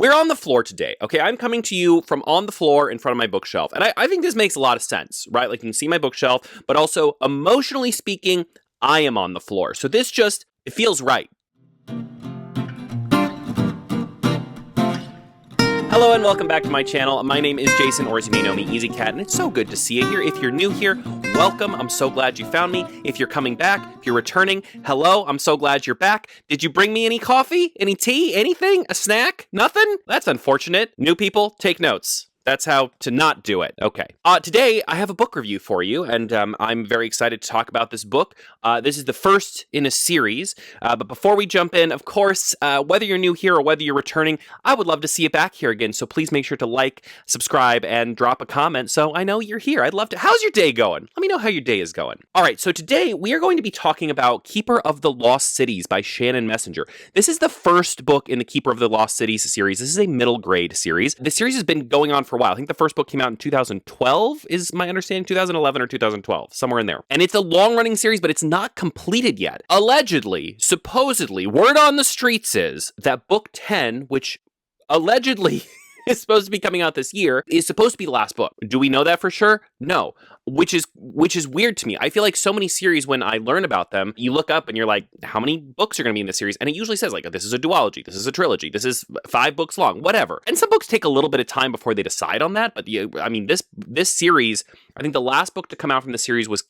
we're on the floor today, okay? I'm coming to you from on the floor in front of my bookshelf. And I think this makes a lot of sense, right? Like, you can see my bookshelf, but also, emotionally speaking, I am on the floor. So this just, it feels right. Hello and welcome back to my channel. My name is Jason, or as you may know me, Easy Cat, and it's so good to see you here. If you're new here, welcome. I'm so glad you found me. If you're coming back, if you're returning, hello. I'm so glad you're back. Did you bring me any coffee, any tea, anything, a snack? Nothing? That's unfortunate. New people, take notes. That's how to not do it. Okay. Today, I have a book review for you, and I'm very excited to talk about this book. This is the first in a series, but before we jump in, of course, whether you're new here or whether you're returning, I would love to see you back here again, so please make sure to like, subscribe, and drop a comment so I know you're here. I'd love to. How's your day going? Let me know how your day is going. All right, so today, we are going to be talking about Keeper of the Lost Cities by Shannon Messenger. This is the first book in the Keeper of the Lost Cities series. This is a middle grade series. The series has been going on for a while. I think the first book came out in 2012, is my understanding, 2011 or 2012, somewhere in there. And it's a long-running series, but it's not completed yet. Allegedly, supposedly, word on the streets is that book 10, which allegedly is supposed to be coming out this year, is supposed to be the last book. Do we know that for sure? No. Which is weird to me. I feel like so many series, when I learn about them, you look up and you're like, how many books are going to be in this series? And it usually says, like, this is a duology, this is a trilogy, this is 5 books long, whatever. And some books take a little bit of time before they decide on that. But I mean, this series, I think the last book to come out from the series was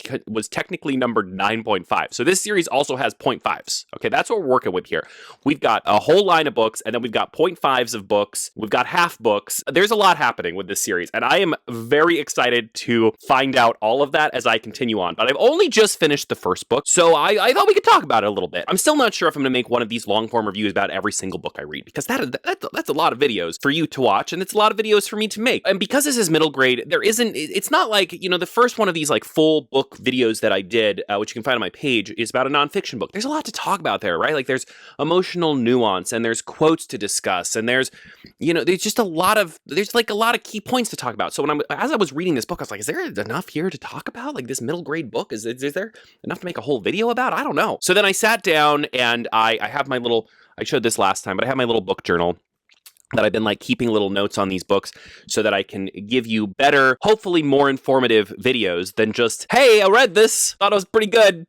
technically numbered 9.5. So this series also has 0.5s. Okay, that's what we're working with here. We've got a whole line of books, and then we've got 0.5s of books. We've got half books. There's a lot happening with this series, and I am very excited to find out all of that as I continue on. But I've only just finished the first book, so I thought we could talk about it a little bit. I'm still not sure if I'm going to make one of these long-form reviews about every single book I read, because that's a lot of videos for you to watch, and it's a lot of videos for me to make. And because this is middle grade, it's not like, the first one of these like full book videos that I did, which you can find on my page, is about a nonfiction book. There's a lot to talk about there, right? Like, there's emotional nuance, and there's quotes to discuss, and there's just a lot of key points to talk about. So as I was reading this book, I was like, is there enough here to talk about? Like, this middle grade book, is there enough to make a whole video about? I don't know. So then I sat down, and I have my little, I showed this last time, but I have my little book journal that I've been like keeping little notes on these books so that I can give you better, hopefully more informative videos than just, hey, I read this, thought it was pretty good.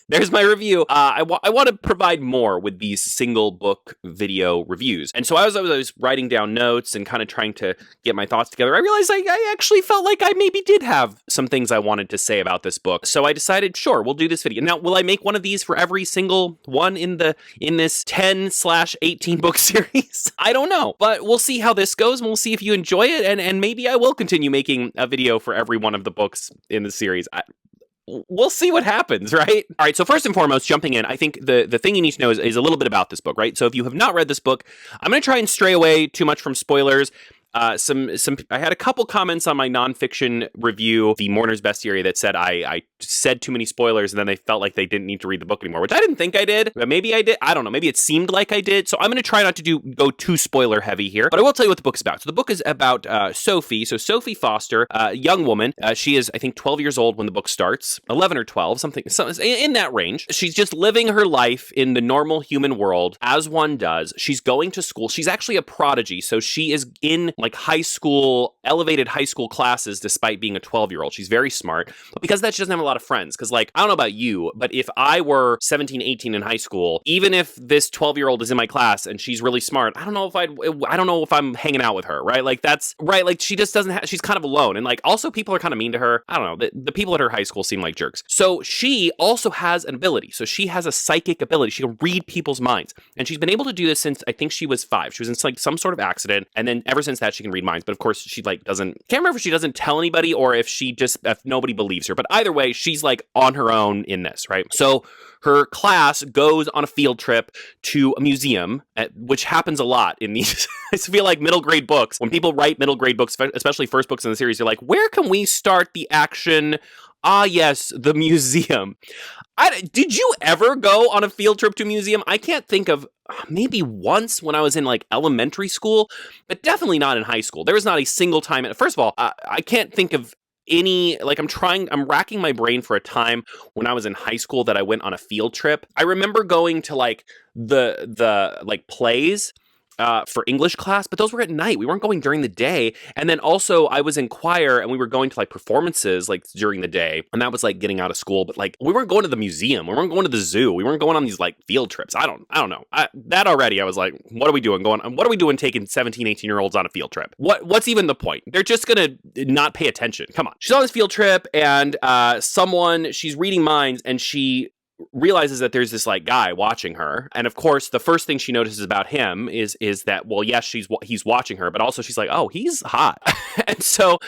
There's my review. I want to provide more with these single book video reviews. And so as I was writing down notes and kind of trying to get my thoughts together, I realized I actually felt like I maybe did have some things I wanted to say about this book. So I decided, sure, we'll do this video. Now, will I make one of these for every single one in this 10/18 book series? I don't know, but we'll see how this goes, and we'll see if you enjoy it, and maybe I will continue making a video for every one of the books in the series. We'll see what happens, right? All right, so first and foremost, jumping in, I think the thing you need to know is a little bit about this book, right? So if you have not read this book, I'm going to try and stray away too much from spoilers. I had a couple comments on my nonfiction review, the Mourner's Bestiary, that said I said too many spoilers, and then they felt like they didn't need to read the book anymore, which I didn't think I did, but maybe I did. I don't know. Maybe it seemed like I did. So I'm going to try not to go too spoiler heavy here, but I will tell you what the book's about. So the book is about Sophie. So Sophie Foster, a young woman. She is, I think, 12 years old when the book starts, 11 or 12, something in that range. She's just living her life in the normal human world, as one does. She's going to school. She's actually a prodigy. So she is in like elevated high school classes despite being a 12-year-old. She's very smart, but because of that, she doesn't have a lot of friends. Because, like, I don't know about you, but if I were 17, 18 in high school, even if this 12-year-old is in my class and she's really smart, I don't know if I'm hanging out with her, right? Like, that's right. Like, she just doesn't she's kind of alone. And like, also people are kind of mean to her. I don't know. The people at her high school seem like jerks. So she also has an ability. So she has a psychic ability. She can read people's minds. And she's been able to do this since I think she was 5. She was in like some sort of accident. And then ever since that, she can read minds. But of course, she like can't remember if she doesn't tell anybody or if nobody believes her. But either way, she's like on her own in this, right? So her class goes on a field trip to a museum, which happens a lot in these. I feel like middle grade books, when people write middle grade books, especially first books in the series, you're like, where can we start the action? Ah, yes, the museum. Did you ever go on a field trip to a museum? I can't think of, maybe once when I was in like elementary school, but definitely not in high school. There was not a single time. First of all, I can't think of any, like, I'm racking my brain for a time when I was in high school that I went on a field trip. I remember going to like the like plays for English class, but those were at night. We weren't going during the day. And then also I was in choir and we were going to like performances like during the day. And that was like getting out of school, but like we weren't going to the museum. We weren't going to the zoo. We weren't going on these like field trips. I don't know. That already, I was like, what are we doing? What are we doing taking 17, 18-year-olds on a field trip? What's even the point? They're just going to not pay attention. Come on. She's on this field trip and she's reading minds and she realizes that there's this like guy watching her, and of course the first thing she notices about him is that, well, yes, he's watching her, but also she's like, oh, he's hot. And so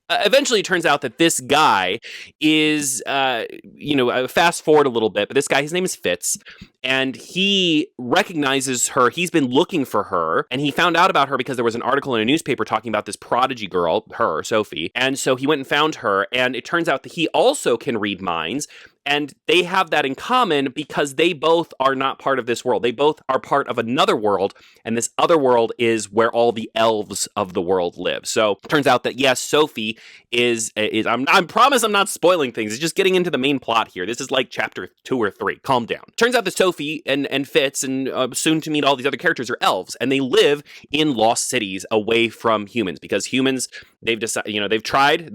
eventually it turns out that this guy is fast forward a little bit, but this guy, his name is Fitz, and he recognizes her. He's been looking for her, and he found out about her because there was an article in a newspaper talking about this prodigy girl, her, Sophie, and so he went and found her, and it turns out that he also can read minds. And they have that in common because they both are not part of this world. They both are part of another world, and this other world is where all the elves of the world live. So it turns out that, yes, Sophie is I promise I'm not spoiling things. It's just getting into the main plot here. This is like chapter 2 or 3. Calm down. Turns out that Sophie and Fitz and soon to meet all these other characters are elves, and they live in lost cities away from humans because humans, they've decided, they've tried,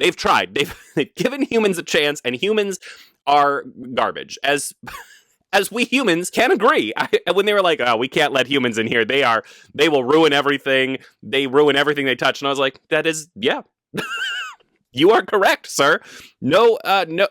they've given humans a chance, and humans are garbage, as we humans can agree. When they were like, oh, we can't let humans in here, they will ruin everything, they touch, and I was like, that is, yeah. You are correct, sir. No,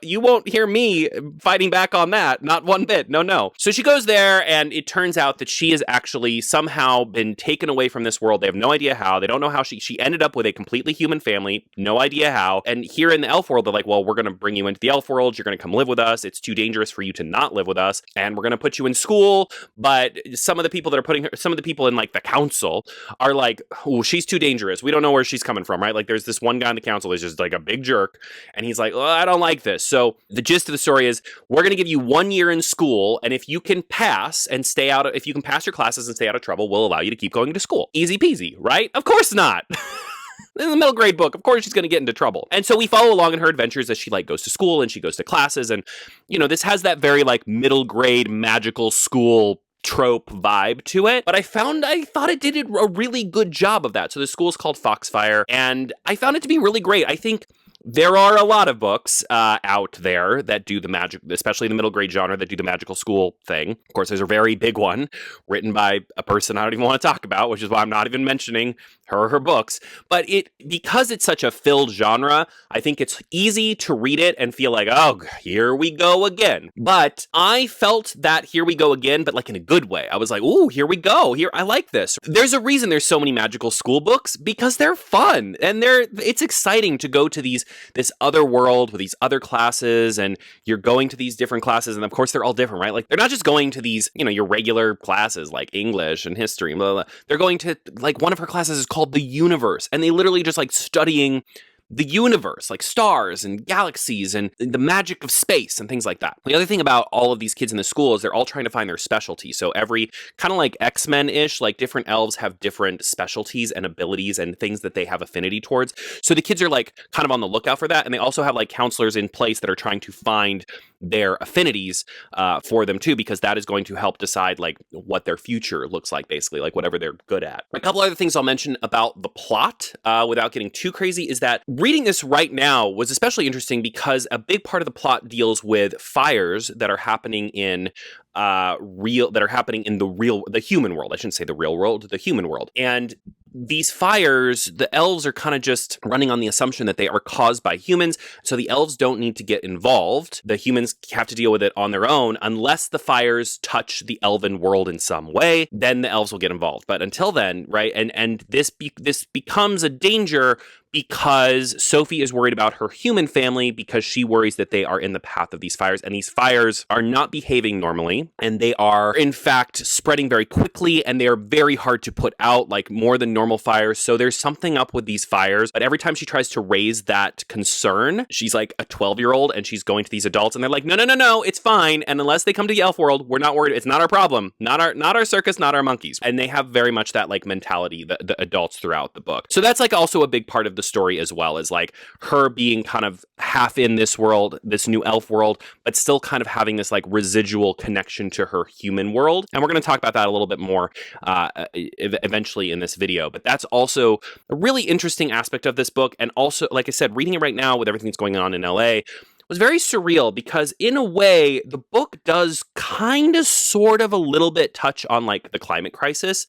you won't hear me fighting back on that. Not one bit. No. So she goes there, and it turns out that she has actually somehow been taken away from this world. They have no idea how. They don't know how she ended up with a completely human family. No idea how. And here in the elf world, they're like, well, we're going to bring you into the elf world. You're going to come live with us. It's too dangerous for you to not live with us. And we're going to put you in school. But some of the people in like the council are like, oh, she's too dangerous. We don't know where she's coming from, right? Like there's this one guy in the council who's just like a big jerk, and he's like, I don't like this. So the gist of the story is we're going to give you 1 year in school, and if you can pass your classes and stay out of trouble, we'll allow you to keep going to school. Easy peasy, right? Of course not. This is a middle grade book. Of course she's going to get into trouble. And so we follow along in her adventures as she like goes to school and she goes to classes, and this has that very like middle grade magical school trope vibe to it, but I thought it did a really good job of that. So the school is called Foxfire, and I found it to be really great. I think there are a lot of books out there that do the magic, especially the middle grade genre, that do the magical school thing. Of course, there's a very big one written by a person I don't even want to talk about, which is why I'm not even mentioning her or her books. But because it's such a filled genre, I think it's easy to read it and feel like, oh, here we go again. But I felt that here we go again, but like in a good way. I was like, ooh, here we go. I like this. There's a reason there's so many magical school books, because they're fun and it's exciting to go to this other world with these other classes, and you're going to these different classes, and of course they're all different, right? Like they're not just going to these, your regular classes like English and history, blah, blah, blah. They're going to, like, one of her classes is called the universe, and they literally just like studying the universe, like stars and galaxies and the magic of space and things like that. The other thing about all of these kids in the school is they're all trying to find their specialty. So every kind of like X-Men-ish, like different elves have different specialties and abilities and things that they have affinity towards. So the kids are like kind of on the lookout for that. And they also have like counselors in place that are trying to find their affinities for them too, because that is going to help decide like what their future looks like, basically, like whatever they're good at. A couple other things I'll mention about the plot without getting too crazy is that reading this right now was especially interesting because a big part of the plot deals with fires that are happening in the human world. I shouldn't say the real world, the human world. And these fires, the elves are kind of just running on the assumption that they are caused by humans. So the elves don't need to get involved. The humans have to deal with it on their own unless the fires touch the elven world in some way. Then the elves will get involved. But until then, right? And this becomes a danger because Sophie is worried about her human family because she worries that they are in the path of these fires, and these fires are not behaving normally, and they are in fact spreading very quickly, and they are very hard to put out, like more than normal fires. So there's something up with these fires, but every time she tries to raise that concern, she's like a 12-year-old and she's going to these adults and they're like, no, it's fine, and unless they come to the elf world, we're not worried. It's not our problem, not our circus, not our monkeys. And they have very much that like mentality, the adults throughout the book. So that's like also a big part of the the story as well, is like her being kind of half in this world, this new elf world, but still kind of having this like residual connection to her human world. And we're going to talk about that a little bit more eventually in this video. But that's also a really interesting aspect of this book. And also, like I said, reading it right now with everything that's going on in LA was very surreal, because in a way, the book does kind of sort of a little bit touch on like the climate crisis.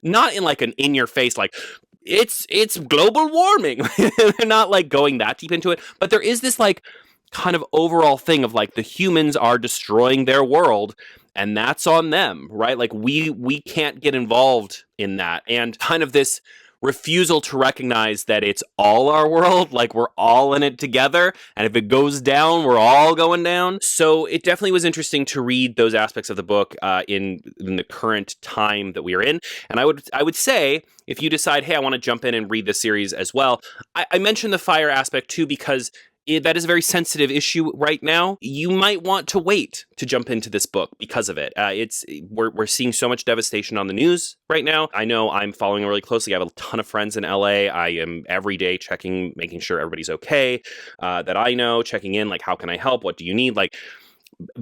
Not in like an in-your-face, like, it's global warming. They're not like going that deep into it. But there is this like kind of overall thing of like the humans are destroying their world, and that's on them, right? Like we can't get involved in that. And kind of this refusal to recognize that it's all our world, like we're all in it together, and if it goes down, we're all going down. So it definitely was interesting to read those aspects of the book in the current time that we are in. And I would say, if you decide, hey, I want to jump in and read this series as well, I mentioned the fire aspect too, because that is a very sensitive issue right now. You might want to wait to jump into this book because of it. We're seeing so much devastation on the news right now. I know I'm following it really closely. I have a ton of friends in LA. I am every day checking, making sure everybody's okay, that I know, checking in, like, how can I help? What do you need? Like,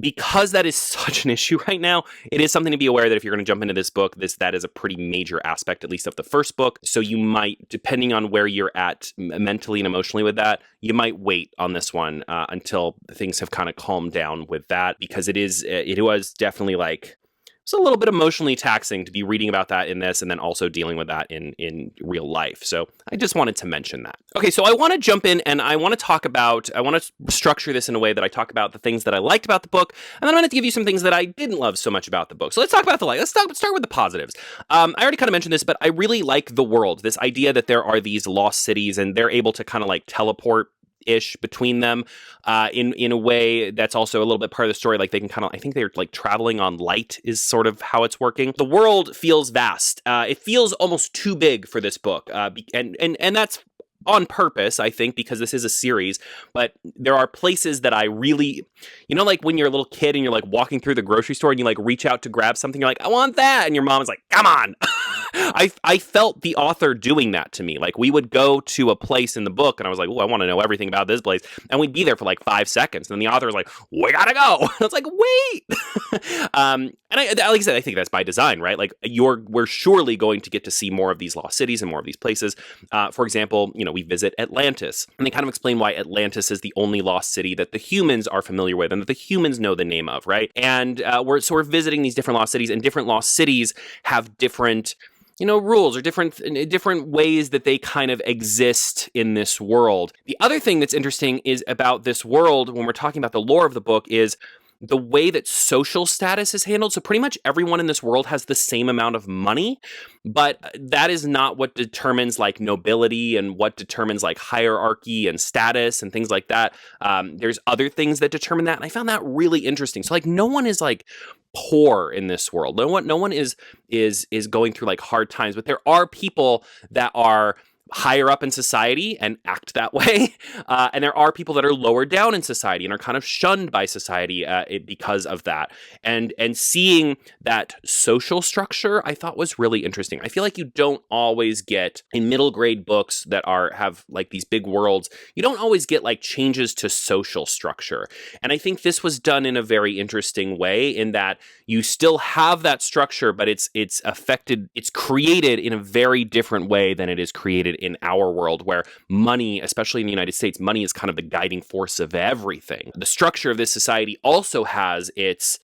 because that is such an issue right now, it is something to be aware that if you're going to jump into this book, that is a pretty major aspect, at least of the first book. So you might, depending on where you're at mentally and emotionally with that, you might wait on this one until things have kind of calmed down with that, because it was definitely like, it's a little bit emotionally taxing to be reading about that in this and then also dealing with that in real life. So I just wanted to mention that. Okay, so I want to jump in and I want to structure this in a way that I talk about the things that I liked about the book, and then I'm going to give you some things that I didn't love so much about the book. So let's talk about let's start with the positives. I already kind of mentioned this, but I really like the world, this idea that there are these lost cities and they're able to kind of like teleport between them in a way that's also a little bit part of the story. Like they can kind of, I think they're like traveling on light is sort of how it's working. The world feels vast. It feels almost too big for this book. And that's on purpose, I think, because this is a series, but there are places that I really, like when you're a little kid and you're like walking through the grocery store and you like reach out to grab something, you're like, I want that. And your mom is like, come on. I felt the author doing that to me. Like we would go to a place in the book and I was like, oh, I want to know everything about this place. And we'd be there for like 5 seconds. And then the author was like, we gotta go. And I was like, wait. And like I said, I think that's by design, right? Like we're surely going to get to see more of these lost cities and more of these places. For example, we visit Atlantis, and they kind of explain why Atlantis is the only lost city that the humans are familiar with and that the humans know the name of, right? And we're visiting these different lost cities, and different lost cities have different rules or different ways that they kind of exist in this world. The other thing that's interesting is about this world when we're talking about the lore of the book is the way that social status is handled. So pretty much everyone in this world has the same amount of money, but that is not what determines like nobility and what determines like hierarchy and status and things like that. There's other things that determine that. And I found that really interesting. So like no one is like poor in this world. No one is going through like hard times, but there are people that are higher up in society and act that way. And there are people that are lower down in society and are kind of shunned by society because of that. And seeing that social structure, I thought was really interesting. I feel like you don't always get in middle grade books that have like these big worlds, you don't always get like changes to social structure. And I think this was done in a very interesting way in that you still have that structure, but it's created in a very different way than it is created in our world, where money, especially in the United States, money is kind of the guiding force of everything. The structure of this society also has its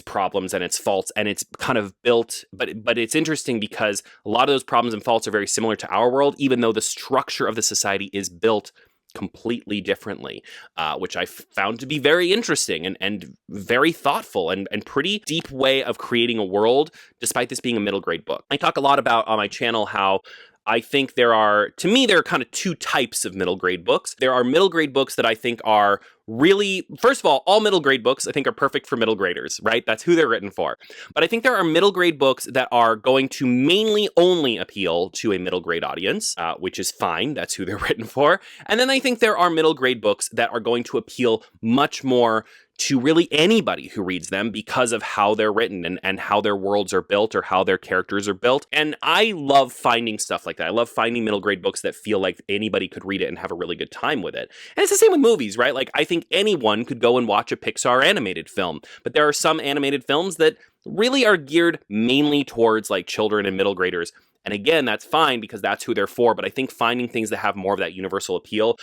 problems and its faults, and it's kind of built, but it's interesting because a lot of those problems and faults are very similar to our world, even though the structure of the society is built completely differently, which I found to be very interesting and very thoughtful and pretty deep way of creating a world, despite this being a middle grade book. I talk a lot about on my channel how I think there are kind of two types of middle grade books. There are middle grade books that I think are really, first of all middle grade books I think are perfect for middle graders, right? That's who they're written for. But I think there are middle grade books that are going to mainly only appeal to a middle grade audience, which is fine. That's who they're written for. And then I think there are middle grade books that are going to appeal much more to really anybody who reads them because of how they're written and how their worlds are built or how their characters are built. And I love finding stuff like that. I love finding middle grade books that feel like anybody could read it and have a really good time with it. And it's the same with movies, right? Like, I think anyone could go and watch a Pixar animated film, but there are some animated films that really are geared mainly towards like children and middle graders. And again, that's fine because that's who they're for. But I think finding things that have more of that universal appeal,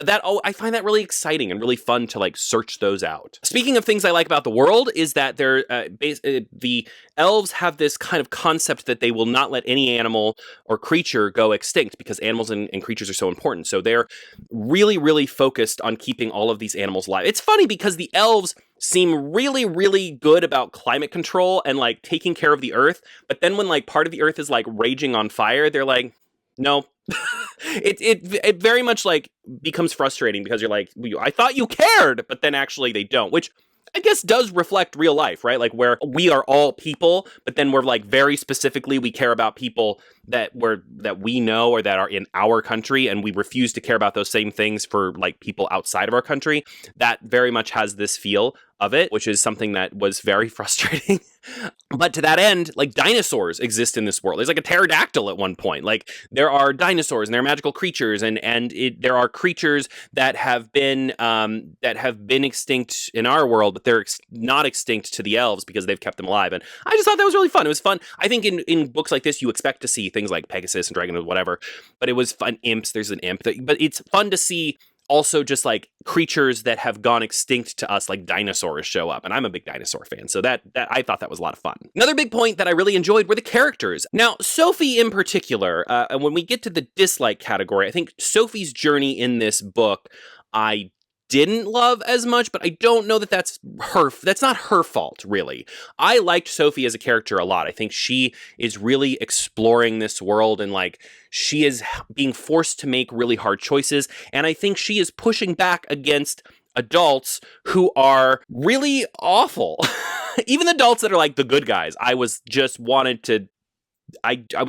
I find that really exciting and really fun to like search those out. Speaking of things I like about the world is that the elves have this kind of concept that they will not let any animal or creature go extinct because animals and creatures are so important. So they're really, really focused on keeping all of these animals alive. It's funny because the elves seem really, really good about climate control and like taking care of the earth. But then when like part of the earth is like raging on fire, they're like, no. It very much like becomes frustrating because you're like, I thought you cared, but then actually they don't, which I guess does reflect real life, right? Like where we are all people, but then we're like very specifically, we care about people that we know or that are in our country, and we refuse to care about those same things for like people outside of our country. That very much has this feel of it, which is something that was very frustrating. But to that end, like dinosaurs exist in this world. There's like a pterodactyl at one point. Like there are dinosaurs and they're magical creatures, and there are creatures that have been extinct in our world, but they're not extinct to the elves because they've kept them alive. And I just thought that was really fun. It was fun. I think in books like this, you expect to see things like Pegasus and Dragon and whatever, but it was fun. Imps, there's an imp, but it's fun to see also just like creatures that have gone extinct to us, like dinosaurs, show up. And I'm a big dinosaur fan, so that I thought that was a lot of fun. Another big point that I really enjoyed were the characters. Now, Sophie in particular, and when we get to the dislike category, I think Sophie's journey in this book, I didn't love as much, but I don't know that that's not her fault, really. I liked Sophie as a character a lot. I think she is really exploring this world, and like she is being forced to make really hard choices, and I think she is pushing back against adults who are really awful. Even adults that are like the good guys. I was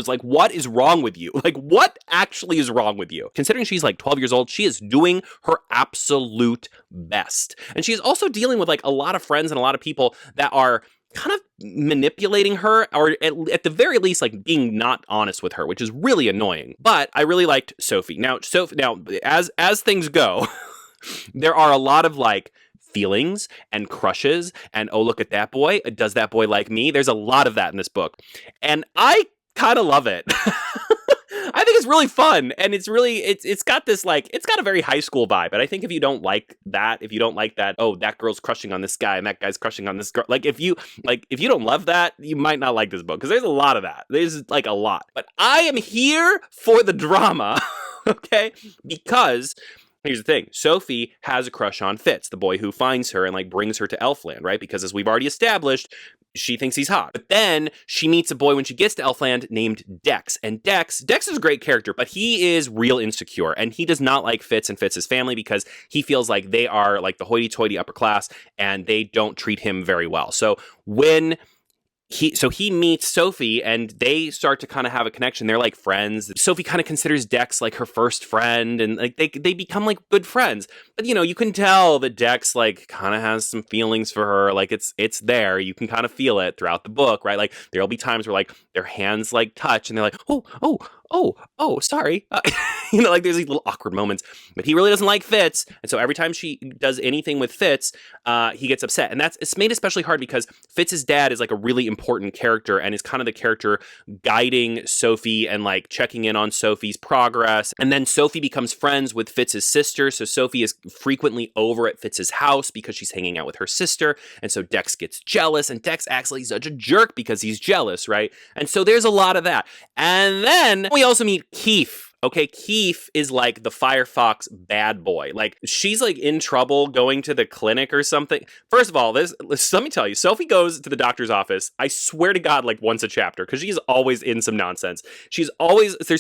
like, what is wrong with you? Like, what actually is wrong with you? Considering she's like 12 years old, she is doing her absolute best. And she is also dealing with like a lot of friends and a lot of people that are kind of manipulating her, or at the very least, like being not honest with her, which is really annoying. But I really liked Sophie. Now, as things go, there are a lot of like feelings and crushes and, oh, look at that boy. Does that boy like me? There's a lot of that in this book. And I kind of love it. I think it's really fun. And it's got this like, it's got a very high school vibe. And I think if you don't like that, oh, that girl's crushing on this guy and that guy's crushing on this girl. Like if you don't love that, you might not like this book because there's a lot of that. There's like a lot. But I am here for the drama, okay? Because here's the thing. Sophie has a crush on Fitz, the boy who finds her and like brings her to Elfland, right? Because as we've already established, she thinks he's hot. But then she meets a boy when she gets to Elfland named Dex. And Dex is a great character, but he is real insecure. And he does not like Fitz and Fitz's family because he feels like they are like the hoity-toity upper class and they don't treat him very well. So when he meets Sophie and they start to kind of have a connection. They're like friends. Sophie kind of considers Dex like her first friend, and like they become like good friends. But you can tell that Dex like kind of has some feelings for her. Like it's there. You can kind of feel it throughout the book, right? Like there'll be times where like their hands like touch and they're like, oh, sorry. Like there's these little awkward moments, but he really doesn't like Fitz. And so every time she does anything with Fitz, he gets upset. And it's made especially hard because Fitz's dad is like a really important character and is kind of the character guiding Sophie and like checking in on Sophie's progress. And then Sophie becomes friends with Fitz's sister. So Sophie is frequently over at Fitz's house because she's hanging out with her sister. And so Dex gets jealous, and Dex acts like he's such a jerk because he's jealous, right? And so there's a lot of that. And then we also meet Keefe. Okay, Keefe is like the Firefox bad boy. Like, she's like in trouble going to the clinic or something. First of all, let me tell you, Sophie goes to the doctor's office, I swear to God, like once a chapter, because she's always in some nonsense. There's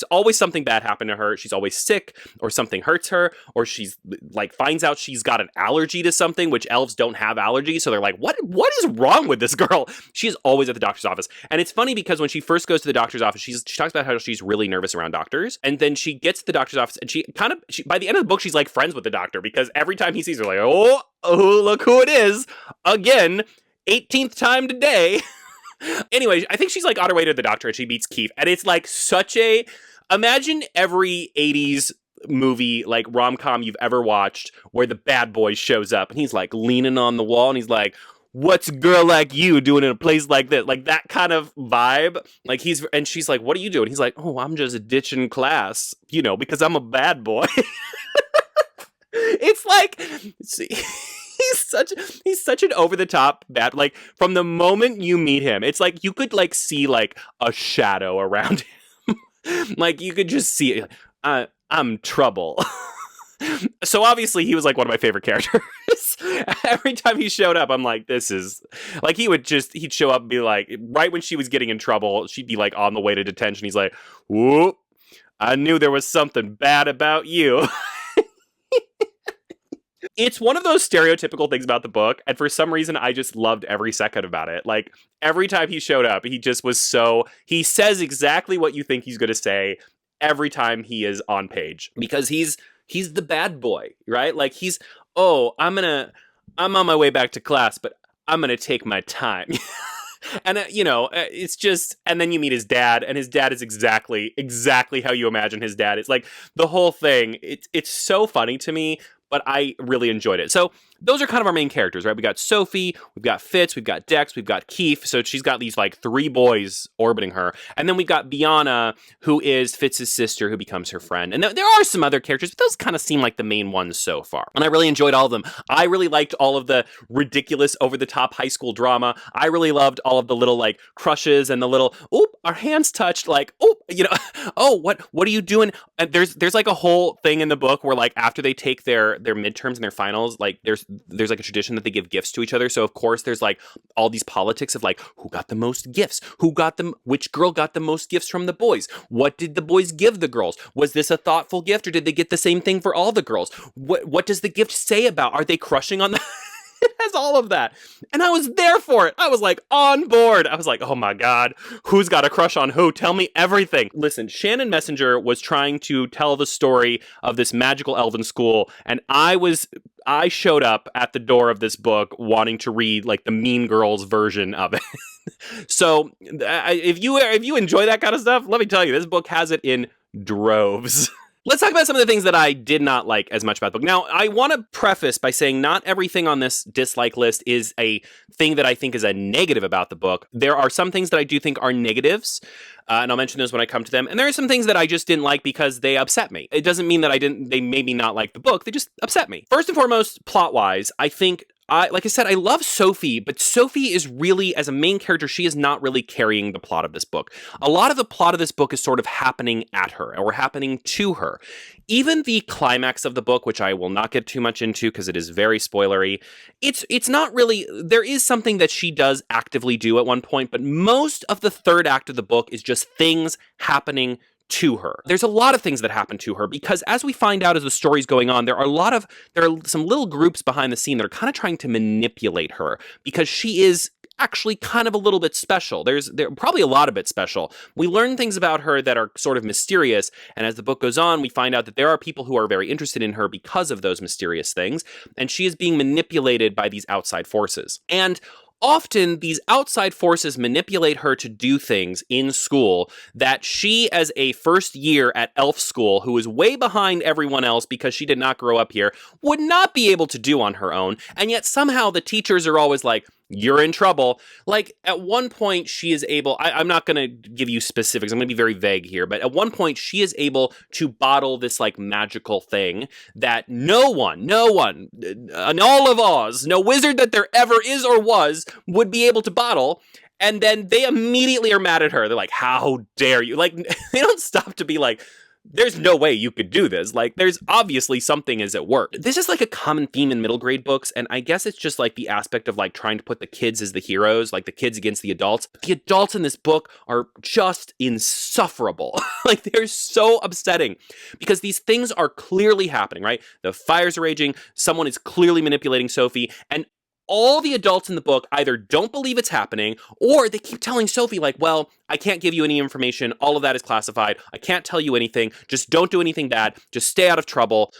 always something bad happen to her. She's always sick, or something hurts her, or she's like finds out she's got an allergy to something, which elves don't have allergies. So they're like, what is wrong with this girl? She is always at the doctor's office. And it's funny because when she first goes to the doctor's office, she talks about how she's really nervous around doctors. And then then she gets to the doctor's office, and by the end of the book, she's like friends with the doctor, because every time he sees her, like, oh, look who it is again, 18th time today. Anyway, I think she's like on her way to the doctor, and she meets Keith, and it's like imagine every 80s movie, like rom-com you've ever watched, where the bad boy shows up and he's like leaning on the wall and he's like, what's a girl like you doing in a place like this? Like that kind of vibe. Like and she's like, what are you doing? He's like, oh, I'm just ditching class, because I'm a bad boy. It's like, he's such an over the top bad, like from the moment you meet him, it's like you could like see like a shadow around him. Like you could just see it. I'm trouble. So obviously he was like one of my favorite characters. Every time he showed up, I'm like, this is like, he'd show up and be like, right when she was getting in trouble, she'd be like on the way to detention. He's like, whoop, I knew there was something bad about you. It's one of those stereotypical things about the book, and for some reason, I just loved every second about it. Like, every time he showed up, he just was he says exactly what you think he's going to say every time he is on page, because he's the bad boy, right? Like, I'm on my way back to class, but I'm going to take my time. And, it's just, and then you meet his dad, and his dad is exactly how you imagine his dad. It's like the whole thing. It's so funny to me, but I really enjoyed it. So those are kind of our main characters, right? We got Sophie, we've got Fitz, we've got Dex, we've got Keith. So she's got these like 3 boys orbiting her. And then we've got Biana, who is Fitz's sister, who becomes her friend. And there are some other characters, but those kind of seem like the main ones so far. And I really enjoyed all of them. I really liked all of the ridiculous, over-the-top high school drama. I really loved all of the little like crushes and the little, oop, our hands touched, like, oh, oh, what are you doing? And there's like a whole thing in the book where like after they take their midterms and their finals, like there's like a tradition that they give gifts to each other. So of course there's like all these politics of like who got the most gifts, which girl got the most gifts from the boys, what did the boys give the girls, was this a thoughtful gift or did they get the same thing for all the girls, what does the gift say about, are they crushing on the it has all of that. And I was there for it. I was like on board. I was like, oh my God, who's got a crush on who? Tell me everything. Listen, Shannon Messenger was trying to tell the story of this magical elven school. And I showed up at the door of this book wanting to read like the Mean Girls version of it. So if you enjoy that kind of stuff, let me tell you, this book has it in droves. Let's talk about some of the things that I did not like as much about the book. Now, I want to preface by saying not everything on this dislike list is a thing that I think is a negative about the book. There are some things that I do think are negatives, and I'll mention those when I come to them. And there are some things that I just didn't like because they upset me. It doesn't mean that they made me not like the book. They just upset me. First and foremost, plot-wise, I think like I said, I love Sophie, but Sophie is really, as a main character, she is not really carrying the plot of this book. A lot of the plot of this book is sort of happening at her, or happening to her. Even the climax of the book, which I will not get too much into because it is very spoilery, it's not really, there is something that she does actively do at one point, but most of the third act of the book is just things happening to her. There's a lot of things that happen to her because as we find out as the story's going on, there are some little groups behind the scene that are kind of trying to manipulate her because she is actually kind of a little bit special. They're probably a lot of bit special. We learn things about her that are sort of mysterious, and as the book goes on, we find out that there are people who are very interested in her because of those mysterious things, and she is being manipulated by these outside forces. And often, these outside forces manipulate her to do things in school that she, as a first year at elf school, who is way behind everyone else because she did not grow up here, would not be able to do on her own. And yet somehow the teachers are always like, you're in trouble. Like, at one point, she is able, I'm not going to give you specifics, I'm going to be very vague here, but at one point, she is able to bottle this, like, magical thing that no one, in all of Oz, no wizard that there ever is or was, would be able to bottle. And then they immediately are mad at her. They're like, how dare you? Like, they don't stop to be like, there's no way you could do this. Like, there's obviously something is at work. This is like a common theme in middle grade books, and I guess it's just like the aspect of like trying to put the kids as the heroes, like the kids against the adults. The adults in this book are just insufferable. Like, they're so upsetting because these things are clearly happening, right? The fires are raging, someone is clearly manipulating Sophie, and all the adults in the book either don't believe it's happening, or they keep telling Sophie, like, well, I can't give you any information. All of that is classified. I can't tell you anything. Just don't do anything bad. Just stay out of trouble.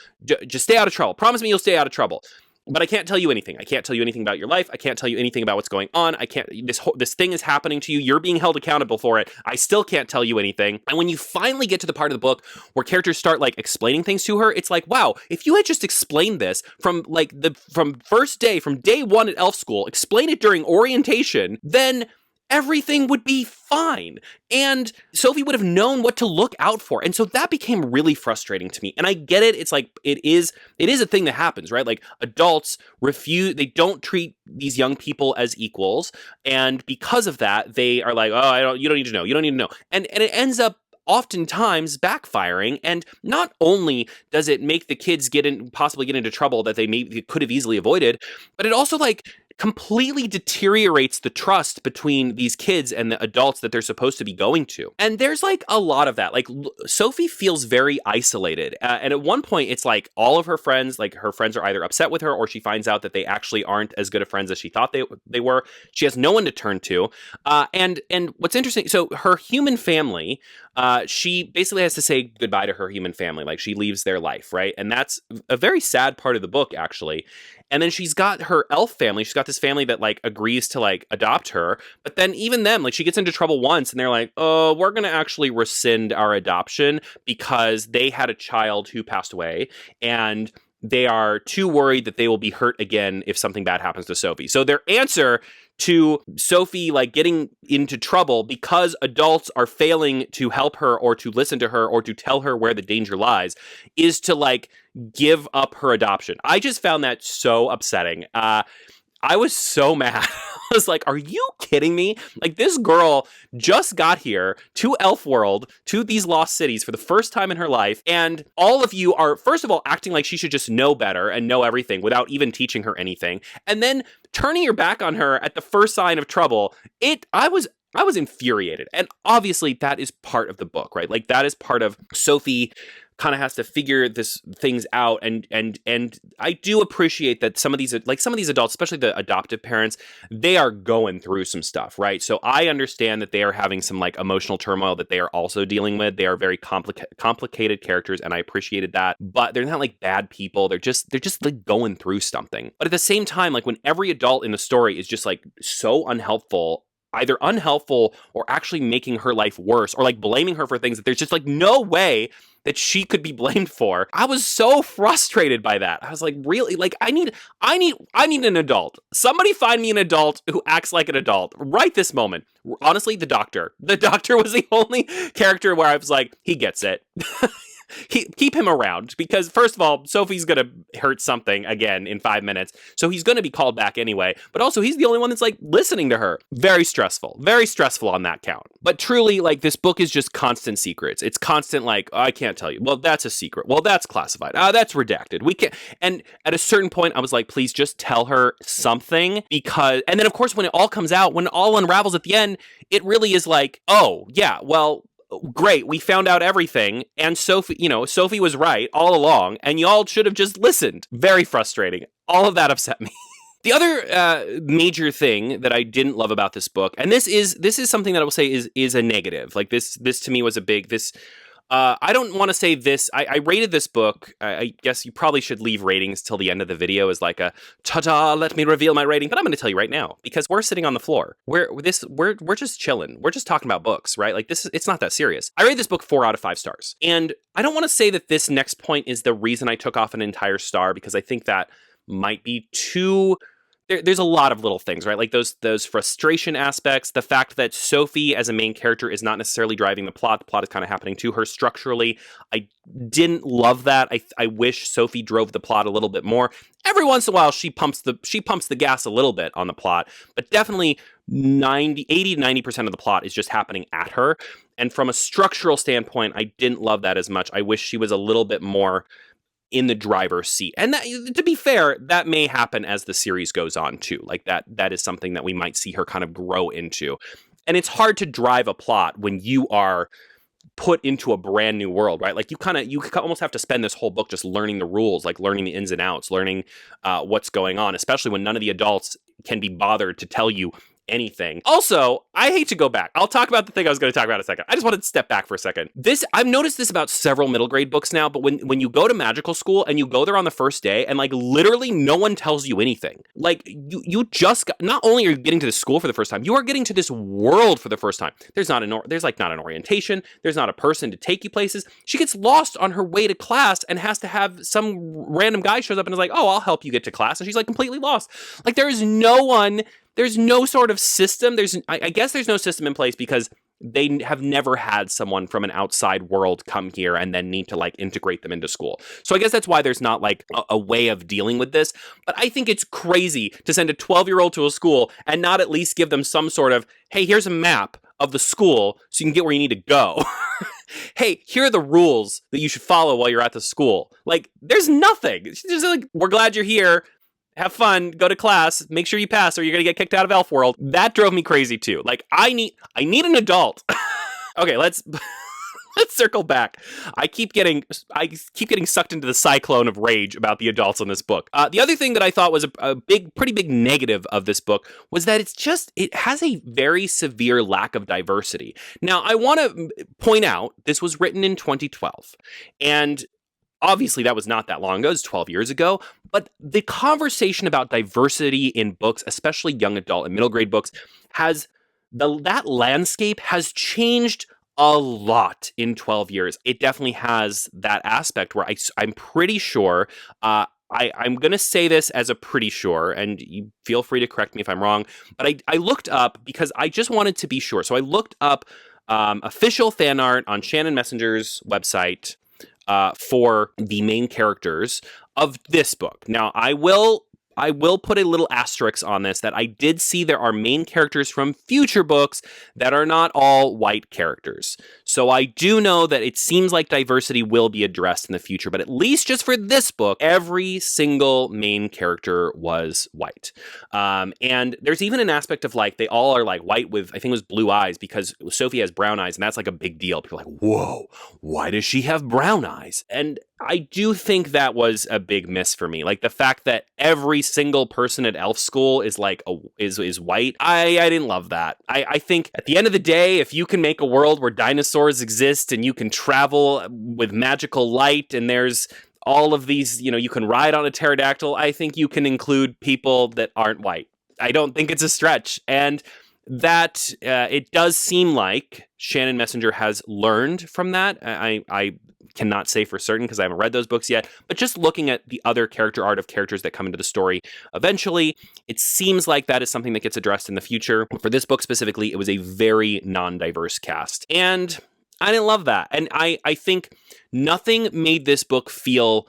Just stay out of trouble. Promise me you'll stay out of trouble. But I can't tell you anything. I can't tell you anything about your life. I can't tell you anything about what's going on. I can't, this thing is happening to you. You're being held accountable for it. I still can't tell you anything. And when you finally get to the part of the book where characters start like explaining things to her, it's like, wow, if you had just explained this from day one at elf school, explain it during orientation, then everything would be fine. And Sophie would have known what to look out for. And so that became really frustrating to me. And I get it. It's like, it is a thing that happens, right? Like adults they don't treat these young people as equals. And because of that, they are like, oh, you don't need to know. You don't need to know. And it ends up oftentimes backfiring. And not only does it make the kids possibly get into trouble that they could have easily avoided, but it also like completely deteriorates the trust between these kids and the adults that they're supposed to be going to. And there's like a lot of that. Like Sophie feels very isolated. And at one point it's like all of her friends are either upset with her or she finds out that they actually aren't as good of friends as she thought they were. She has no one to turn to. And what's interesting, so her human family, she basically has to say goodbye to her human family. Like she leaves their life, right? And that's a very sad part of the book, actually. And then she's got her elf family. She's got this family that like agrees to like adopt her. But then even them, like she gets into trouble once and they're like, oh, we're going to actually rescind our adoption because they had a child who passed away. And they are too worried that they will be hurt again if something bad happens to Sophie. So their answer to Sophie like getting into trouble because adults are failing to help her or to listen to her or to tell her where the danger lies is to like give up her adoption. I just found that so upsetting. I was so mad. I was like, are you kidding me? Like this girl just got here to Elf World, to these lost cities for the first time in her life. And all of you are, first of all, acting like she should just know better and know everything without even teaching her anything. And then turning your back on her at the first sign of trouble. I was infuriated. And obviously that is part of the book, right? Like that is part of Sophie kind of has to figure things out, and I do appreciate that some of these adults, especially the adoptive parents, they are going through some stuff, right? So I understand that they are having some like emotional turmoil that they are also dealing with. They are very complicated characters, and I appreciated that. But they're not like bad people. They're just like going through something. But at the same time, like when every adult in the story is just like so unhelpful, either unhelpful or actually making her life worse, or like blaming her for things that there's just like no way that she could be blamed for. I was so frustrated by that. I was like, really? Like I need an adult. Somebody find me an adult who acts like an adult right this moment. Honestly, the doctor. The doctor was the only character where I was like, he gets it. Keep him around, because first of all, Sophie's gonna hurt something again in 5 minutes, so he's gonna be called back anyway. But also, he's the only one that's like listening to her. Very stressful on that count. But truly, like this book is just constant secrets. It's constant like, oh, I can't tell you. Well, that's a secret. Well, that's classified. That's redacted. We can't. And at a certain point, I was like, please just tell her something, because. And then of course, when it all comes out, when it all unravels at the end, it really is like, oh yeah, well. Great, we found out everything, and Sophie was right all along, and y'all should have just listened. Very frustrating. All of that upset me. The other major thing that I didn't love about this book, and this is something that I will say is a negative. Like this to me was a big I don't want to say this. I rated this book. I guess you probably should leave ratings till the end of the video as like a ta-da, let me reveal my rating. But I'm going to tell you right now, because we're sitting on the floor. We're just chilling. We're just talking about books, right? Like it's not that serious. I rated this book 4 out of 5 stars. And I don't want to say that this next point is the reason I took off an entire star, because I think that might be too... There's a lot of little things, right? Like those frustration aspects, the fact that Sophie as a main character is not necessarily driving the plot. The plot is kind of happening to her structurally. I didn't love that. I wish Sophie drove the plot a little bit more. Every once in a while, she pumps the gas a little bit on the plot, but definitely 80 to 90% of the plot is just happening at her. And from a structural standpoint, I didn't love that as much. I wish she was a little bit more in the driver's seat. And that, to be fair, that may happen as the series goes on too. Like that is something that we might see her kind of grow into. And it's hard to drive a plot when you are put into a brand new world, right? Like you almost have to spend this whole book just learning the rules, like learning the ins and outs, learning what's going on, especially when none of the adults can be bothered to tell you anything. Also, I hate to go back. I'll talk about the thing I was going to talk about in a second. I just wanted to step back for a second. I've noticed this about several middle grade books now, but when you go to magical school and you go there on the first day and like literally no one tells you anything. Like you just not only are you getting to the school for the first time, you are getting to this world for the first time. There's not an orientation. There's not a person to take you places. She gets lost on her way to class and has to have some random guy shows up and is like, "Oh, I'll help you get to class." And she's like completely lost. Like there's no sort of system. I guess there's no system in place because they have never had someone from an outside world come here and then need to like integrate them into school. So I guess that's why there's not like a way of dealing with this. But I think it's crazy to send a 12-year-old to a school and not at least give them some sort of, hey, here's a map of the school so you can get where you need to go. Hey, here are the rules that you should follow while you're at the school. Like, there's nothing. It's just like, we're glad you're here. Have fun, go to class, make sure you pass or you're going to get kicked out of Elf World. That drove me crazy too. Like, I need an adult. Okay, let's circle back. I keep getting sucked into the cyclone of rage about the adults in this book. The other thing that I thought was a pretty big negative of this book was that it has a very severe lack of diversity. Now, I want to point out this was written in 2012, and obviously, that was not that long ago. It was 12 years ago. But the conversation about diversity in books, especially young adult and middle grade books, that landscape has changed a lot in 12 years. It definitely has that aspect where I'm pretty sure, I'm going to say this as a pretty sure, and you feel free to correct me if I'm wrong, but I looked up because I just wanted to be sure. So I looked up official fan art on Shannon Messenger's website for the main characters of this book. Now, I will put a little asterisk on this that I did see there are main characters from future books that are not all white characters. So I do know that it seems like diversity will be addressed in the future, but at least just for this book, every single main character was white. And there's even an aspect of like, they all are like white with, I think it was blue eyes because Sophie has brown eyes and that's like a big deal. People are like, whoa, why does she have brown eyes? And I do think that was a big miss for me. Like the fact that every single person at Elf School is like is white. I didn't love that. I think at the end of the day, if you can make a world where dinosaurs exist and you can travel with magical light and there's all of these, you can ride on a pterodactyl, I think you can include people that aren't white. I don't think it's a stretch. And that it does seem like Shannon Messenger has learned from that. I cannot say for certain because I haven't read those books yet, but just looking at the other character art of characters that come into the story eventually, it seems like that is something that gets addressed in the future. For this book specifically, it was a very non-diverse cast. And I didn't love that. And I think nothing made this book feel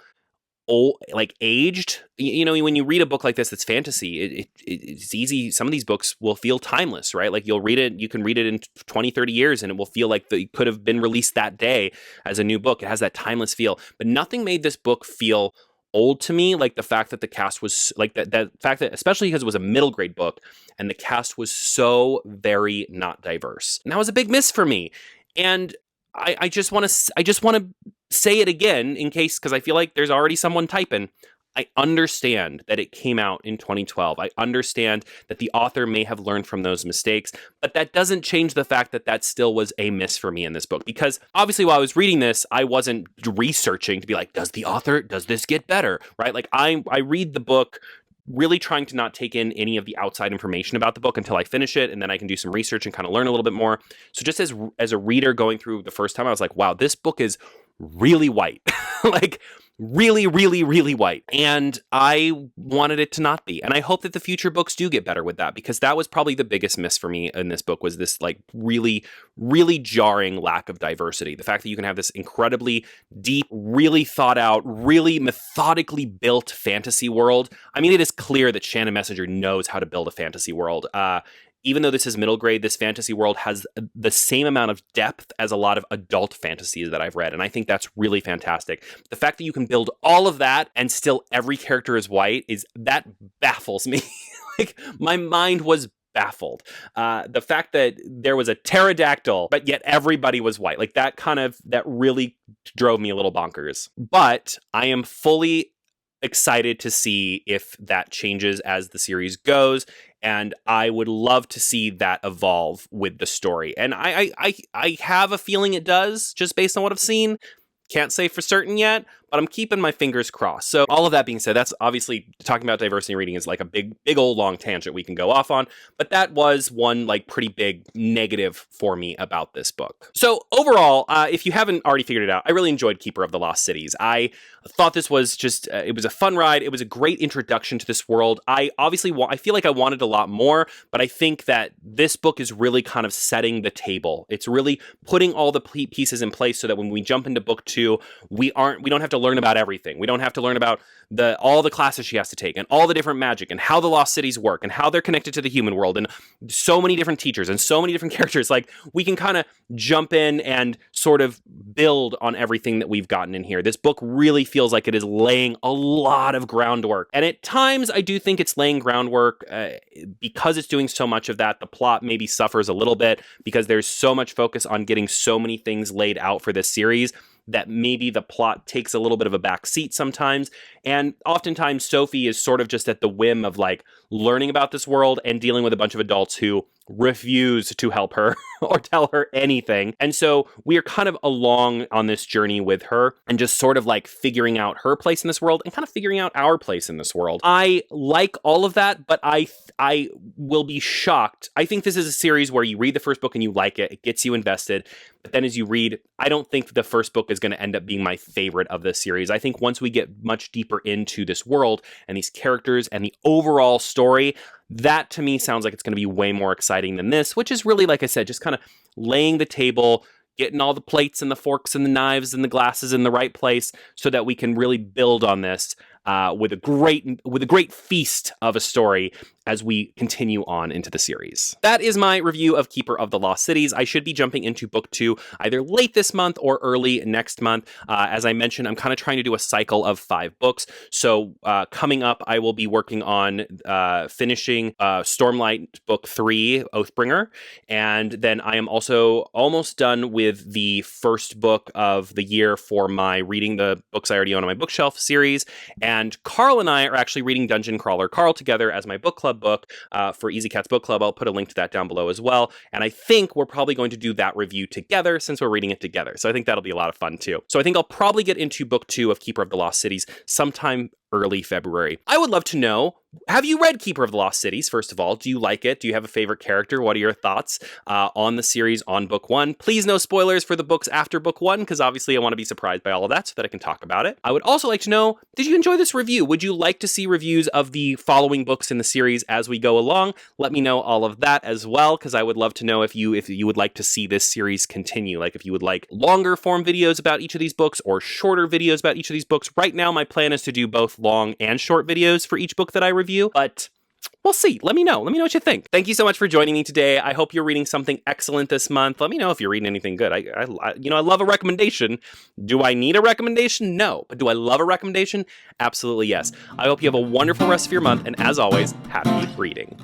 old, like aged. When you read a book like this that's fantasy, it's easy. Some of these books will feel timeless, right? Like you can read it in 20, 30 years and it will feel like it could have been released that day as a new book. It has that timeless feel, but nothing made this book feel old to me. Like the fact that the cast was like that fact that, especially because it was a middle grade book and the cast was so very not diverse. And that was a big miss for me. And I just want to say it again in case, because I feel like there's already someone typing. I understand that it came out in 2012. I understand that the author may have learned from those mistakes, but that doesn't change the fact that that still was a miss for me in this book. Because obviously while I was reading this, I wasn't researching to be like, does this get better? Right? Like I read the book really trying to not take in any of the outside information about the book until I finish it, and then I can do some research and kind of learn a little bit more. So just as a reader going through the first time, I was like, wow, this book is really white. Like really, really, really white. And I wanted it to not be. And I hope that the future books do get better with that, because that was probably the biggest miss for me in this book, was this like really, really jarring lack of diversity. The fact that you can have this incredibly deep, really thought out, really methodically built fantasy world. I mean, it is clear that Shannon Messenger knows how to build a fantasy world. Even though this is middle grade, this fantasy world has the same amount of depth as a lot of adult fantasies that I've read. And I think that's really fantastic. The fact that you can build all of that and still every character is white, that baffles me. Like my mind was baffled. The fact that there was a pterodactyl, but yet everybody was white, like that really drove me a little bonkers. But I am fully excited to see if that changes as the series goes, and I would love to see that evolve with the story. And I have a feeling it does, just based on what I've seen. Can't say for certain yet, but I'm keeping my fingers crossed. So all of that being said, that's obviously, talking about diversity reading is like a big old long tangent we can go off on, but that was one like pretty big negative for me about this book. So overall, if you haven't already figured it out, I really enjoyed Keeper of the Lost Cities. I thought this was just, it was a fun ride. It was a great introduction to this world. I feel like I wanted a lot more, but I think that this book is really kind of setting the table. It's really putting all the pieces in place so that when we jump into book 2, we don't have to learn about everything. We don't have to learn about all the classes she has to take and all the different magic and how the lost cities work and how they're connected to the human world and so many different teachers and so many different characters. Like, we can kind of jump in and sort of build on everything that we've gotten in here. This book really feels like it is laying a lot of groundwork. And at times I do think it's laying groundwork because it's doing so much of that. The plot maybe suffers a little bit because there's so much focus on getting so many things laid out for this series that maybe the plot takes a little bit of a back seat sometimes. And oftentimes Sophie is sort of just at the whim of like learning about this world and dealing with a bunch of adults who refuse to help her or tell her anything. And so we are kind of along on this journey with her and just sort of like figuring out her place in this world and kind of figuring out our place in this world. I like all of that, but I will be shocked. I think this is a series where you read the first book and you like it. It gets you invested. But then as you read, I don't think the first book is going to end up being my favorite of this series. I think once we get much deeper into this world and these characters and the overall story, that to me sounds like it's going to be way more exciting than this, which is really, like I said, just kind of laying the table, getting all the plates and the forks and the knives and the glasses in the right place so that we can really build on this with a great feast of a story as we continue on into the series. That is my review of Keeper of the Lost Cities. I should be jumping into book 2 either late this month or early next month. As I mentioned, I'm kind of trying to do a cycle of 5 books. So coming up, I will be working on finishing Stormlight book 3, Oathbringer. And then I am also almost done with the first book of the year for my Reading the Books I Already Own on My Bookshelf series. And Carl and I are actually reading Dungeon Crawler Carl together as my book club book for Easy Cats Book Club. I'll put a link to that down below as well. And I think we're probably going to do that review together since we're reading it together. So I think that'll be a lot of fun too. So I think I'll probably get into book 2 of Keeper of the Lost Cities sometime early February. I would love to know, have you read Keeper of the Lost Cities? First of all, do you like it? Do you have a favorite character? What are your thoughts on the series on book 1? Please no spoilers for the books after book 1, because obviously I want to be surprised by all of that so that I can talk about it. I would also like to know, did you enjoy this review? Would you like to see reviews of the following books in the series as we go along? Let me know all of that as well, because I would love to know if you would like to see this series continue. Like if you would like longer form videos about each of these books or shorter videos about each of these books. Right now, my plan is to do both long and short videos for each book that I review, but we'll see. Let me know what you think. Thank you so much for joining me today. I hope you're reading something excellent this month. Let me know if you're reading anything good. I love a recommendation. Do I need a recommendation? No. But do I love a recommendation? Absolutely yes. I hope you have a wonderful rest of your month, and as always, happy reading.